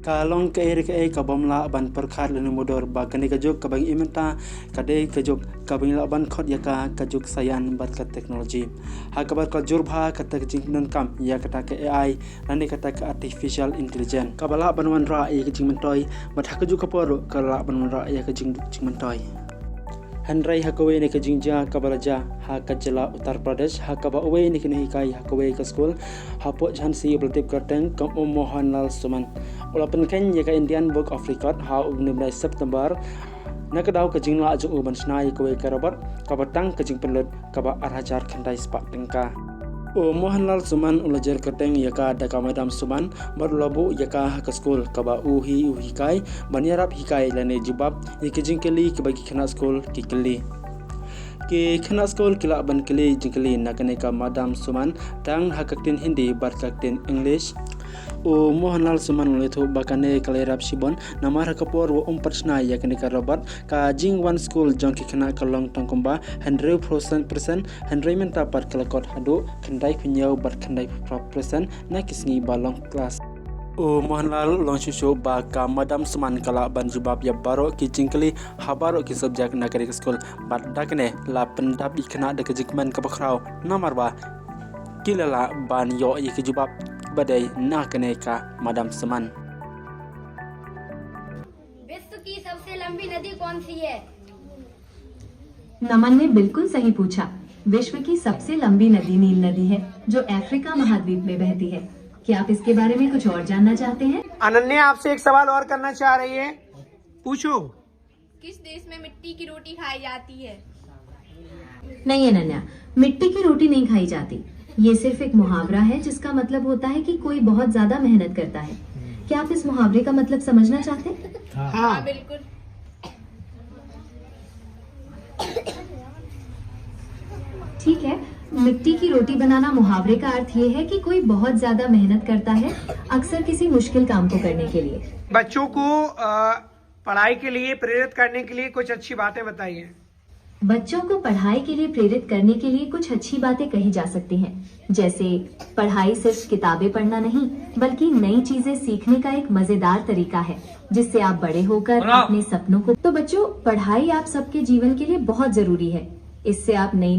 Kalong ke kabamla ban perkhat lenu modor ba kane kajuk kabang imenta kade kajuk kabang laban khot yaka kajuk sayan bat ka teknologi ha kabar ka jurbha kata kajing non kam ya kata ke AI nani kata ke artificial intelligence kabala banwan ra ya kajing mentoi bat ha kajuk kapor kala banwan ra ya kajing mentoi Handrai hakawei ni kajingja kabaraja ha kajela Uttar Pradesh ha kawei ni Nonghikai hakawei ka Skul ha po jhansi oblatip karteng kam Mohanlal Suman ulapan ken ya ka Indian Book of Record ha 19 September nakadaw kajingla aju uban snai kawei karabat kabatang kajing penlut kaba arhajar khandai spak tengka Mohanlal Suman ulajar karteng ya ka daka madam Suman marulabu ya ka ha Skul kaba uhi kai banyarap hikai lane jubab ikajing kali kebagi khana Skul kikeli ke khana Skul kila ban kali jingkeli nakane ka madam Suman tang hakaktin Hindi barkaktin English Mohanlal Suman ulethu bakane kalerap sibon namar hakapor wo persna yakane ka robot ka jing one Skul jongki khana kalong tongkomba 100% handrai menta par kalakot hadu khandai phinyau bar khandai % na kisngi balong class Mohanlal longshusho ba ka madam Suman kala ban jubab ya baro ki jingkeli habaro ki subject nakari Skul bat dakne la pendap ikhna de kejikman ka bakrau namar ba Kylla ban yo ye ki jubab badai nakane का madam Suman विश्व की सबसे लंबी नदी कौन सी है? नमन ने बिल्कुल सही पूछा। विश्व की सबसे लंबी नदी नील नदी है जो अफ्रीका महाद्वीप में बहती है। क्या आप इसके बारे में कुछ और जानना चाहते हैं? अनन्या आपसे एक सवाल और करना चाह रही है, पूछो। किस देश में मिट्टी की रोटी खाई जाती है? नहीं अनन्या, मिट्टी की रोटी नहीं खाई जाती। ये सिर्फ एक मुहावरा है जिसका मतलब होता है कि कोई बहुत ज्यादा मेहनत करता है। क्या आप इस मुहावरे का मतलब समझना चाहते हैं? हाँ बिल्कुल। ठीक है, मिट्टी की रोटी बनाना मुहावरे का अर्थ ये है कि कोई बहुत ज्यादा मेहनत करता है अक्सर किसी मुश्किल काम को करने के लिए। बच्चों को पढ़ाई के लिए प्रेरित करने के लिए कुछ अच्छी बातें बताइए। बच्चों को पढ़ाई के लिए प्रेरित करने के लिए कुछ अच्छी बातें कही जा सकती हैं, जैसे पढ़ाई सिर्फ किताबें पढ़ना नहीं बल्कि नई चीजें सीखने का एक मजेदार तरीका है जिससे आप बड़े होकर अपने सपनों को। तो बच्चों, पढ़ाई आप सबके जीवन के लिए बहुत जरूरी है। इससे आप नई